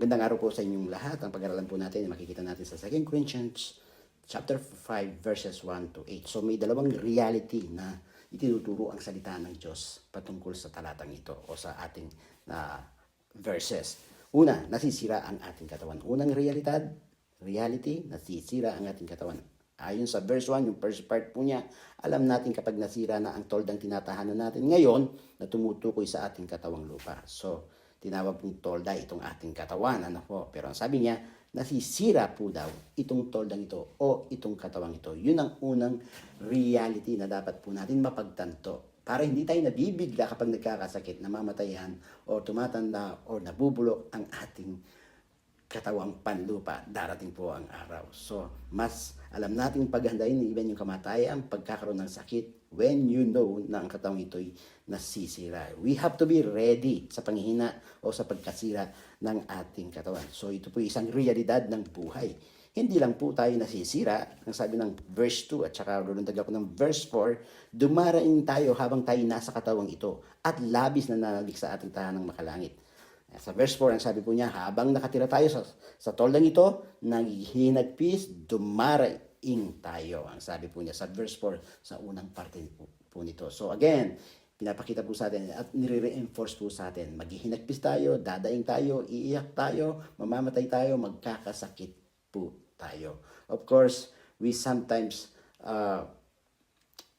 Gandang araw po sa inyong lahat. Ang pag-aralan po natin, makikita natin sa 2 Corinthians chapter 5 verses 1 to 8. So may dalawang reality na itinuturo ang salita ng Diyos patungkol sa talatang ito o sa ating verses. Una, nasisira ang ating katawan. Unang reality, nasisira ang ating katawan. Ayon sa verse 1, yung first part po niya, alam natin kapag nasira na ang toldang tinatahanan natin ngayon na tumutukoy sa ating katawang lupa. So, tinawag pong tolda itong ating katawan. Ano po? Pero ang sabi niya, nasisira po daw itong toldang ito o itong katawang ito. Yun ang unang reality na dapat po natin mapagtanto. Para hindi tayo nabibigla kapag nagkakasakit, namamatayan o tumatanda o nabubulok ang ating katawang panlupa. Darating po ang araw. So, mas alam nating paghandain even yung kamatayan, pagkakaroon ng sakit, when you know na ang katawang ito'y nasisira. We have to be ready sa panghihina o sa pagkasira ng ating katawan. So, ito po isang realidad ng buhay. Hindi lang po tayo nasisira. Ang sabi ng verse 2 at saka lulundag ako ng verse 4, dumaraing tayo habang tayo nasa katawang ito at labis na nanalik sa ating tahanang makalangit. Sa verse 4, ang sabi po niya, habang nakatira tayo sa toldang ito, naghihinagpis, dumaraing tayo. Ang sabi po niya sa verse 4, sa unang parte po nito. So again, pinapakita po sa atin at nire-reinforce po sa atin. Maghihinagpis tayo, dadaing tayo, iiyak tayo, mamamatay tayo, magkakasakit po tayo. Of course, we sometimes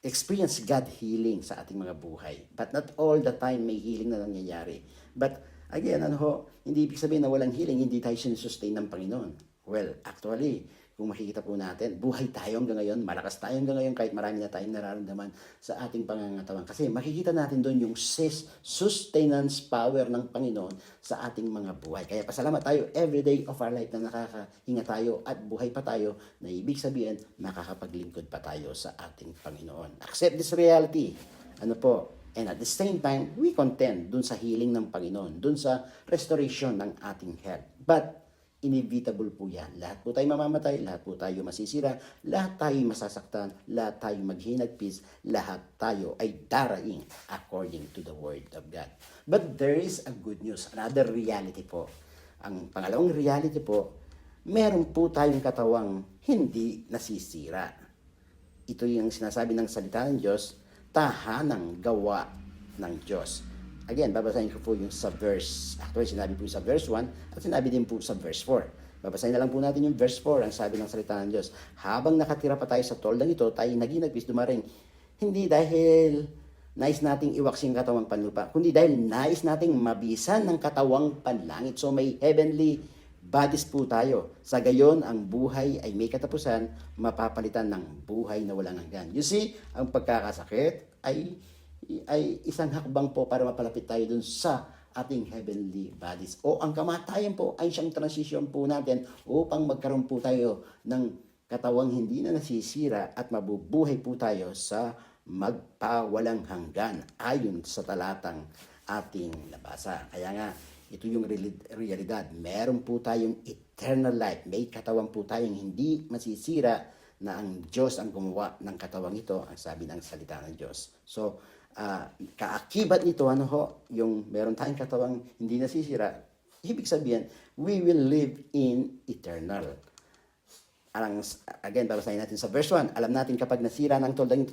experience God healing sa ating mga buhay. But not all the time may healing na nangyayari. But again, hindi ibig sabihin na walang healing, hindi tayo sinusustain ng Panginoon. Well, actually, kung makikita po natin, buhay tayo hanggang ngayon, malakas tayo hanggang ngayon kahit marami na tayong nararamdaman sa ating pangangatawan. Kasi makikita natin doon yung sustenance power ng Panginoon sa ating mga buhay. Kaya pasalamat tayo every day of our life na nakakahinga tayo at buhay pa tayo, na ibig sabihin, nakakapaglingkod pa tayo sa ating Panginoon. Accept this reality. And at the same time, we contend dun sa healing ng Panginoon, dun sa restoration ng ating health. But, inevitable po yan. Lahat po tayo mamamatay, lahat po tayo masisira, lahat tayo masasaktan, lahat tayo maghinagpis, lahat tayo ay daraing according to the Word of God. But there is a good news, another reality po. Ang pangalawang reality po, meron po tayong katawang hindi nasisira. Ito yung sinasabi ng salita ng Diyos, tahanang gawa ng Diyos. Again, babasahin ko po yung sa verse, actually sinabi po sa verse 1 at sinabi din po sa verse 4. Babasahin na lang po natin yung verse 4, ang sabi ng salita ng Diyos. Habang nakatira pa tayo sa toldang ito, tayo naginagpis dumaring. Hindi dahil nais nating iwaksin katawang panlupa, kundi dahil nais nating mabisan ng katawang panlangit. So may heavenly bodies po tayo. Sa gayon, ang buhay ay may katapusan, mapapalitan ng buhay na walang hanggan. You see, ang pagkakasakit ay isang hakbang po para mapalapit tayo dun sa ating heavenly bodies. O ang kamatayan po ay siyang transition po natin upang magkaroon po tayo ng katawang hindi na nasisira at mabubuhay po tayo sa magpawalang hanggan ayon sa talatang ating nabasa. Kaya nga, ito yung realidad. Meron po tayong eternal life. May katawan po tayong hindi masisira na ang Diyos ang gumawa ng katawang ito, ang sabi ng salita ng Diyos. So, kaakibat nito, yung meron tayong katawang hindi nasisira, ibig sabihin, we will live in eternal. Again, babasahin natin sa verse 1. Alam natin kapag nasira ng toldang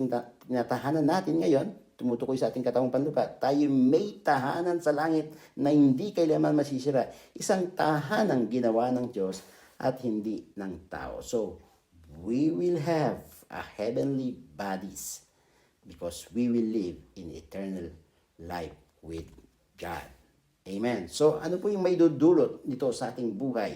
tinatahanan natin ngayon, tumutukoy sa ating katawang panlupa, tayo may tahanan sa langit na hindi kailanman masisira. Isang tahanang ginawa ng Diyos at hindi ng tao. So, we will have a heavenly bodies because we will live in eternal life with God. Amen. So, ano po yung may dudulot nito sa ating buhay?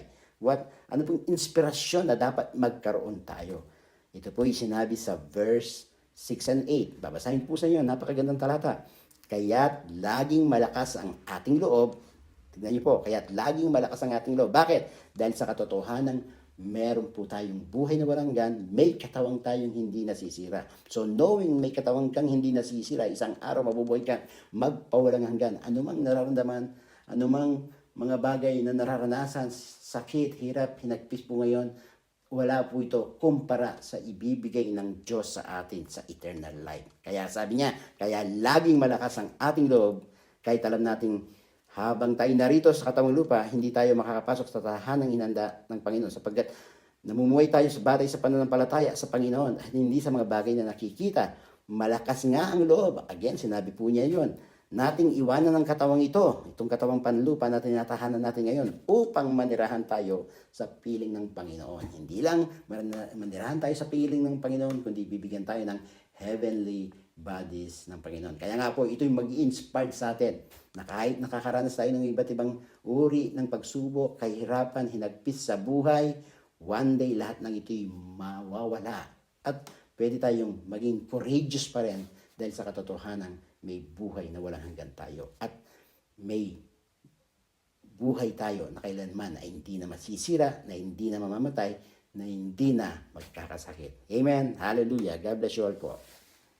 Ano pong inspirasyon na dapat magkaroon tayo? Ito po yung sinabi sa verse 6 and 8. Babasahin po sa inyo, napakagandang talata. Kaya't laging malakas ang ating loob. Tignan niyo po, kaya't laging malakas ang ating loob. Bakit? Dahil sa katotohanan, meron po tayong buhay na walang hanggan, may katawang tayong hindi nasisira. So knowing may katawang kang hindi nasisira, isang araw mabubuhay ka, magpawalang hanggan. Anumang nararamdaman, anumang mga bagay na nararanasan, sakit, hirap, hinagpis po ngayon, wala po ito kumpara sa ibibigay ng Diyos sa atin sa eternal life. Kaya sabi niya, kaya laging malakas ang ating loob, kahit alam nating habang tayo narito sa katawang lupa, hindi tayo makakapasok sa tahanang inanda ng Panginoon sapagkat namumuhay tayo sa batay sa pananampalataya sa Panginoon at hindi sa mga bagay na nakikita. Malakas nga ang loob. Again, sinabi po niya yun. Nating iwanan ng katawang ito, itong katawang panlupa na tinatahanan natin ngayon upang manirahan tayo sa piling ng Panginoon. Hindi lang manirahan tayo sa piling ng Panginoon, kundi bibigyan tayo ng heavenly bodies ng Panginoon. Kaya nga po, ito yung mag-i-inspired sa atin na kahit nakakaranas tayo ng iba't ibang uri ng pagsubok, kahirapan, hinagpis sa buhay, one day lahat ng ito'y mawawala. At pwede tayong maging courageous pa rin dahil sa katotohanan may buhay na walang hanggan tayo. At may buhay tayo na kailanman ay hindi na masisira, na hindi na mamamatay, na hindi na magkakasakit. Amen. Hallelujah. God bless you all po.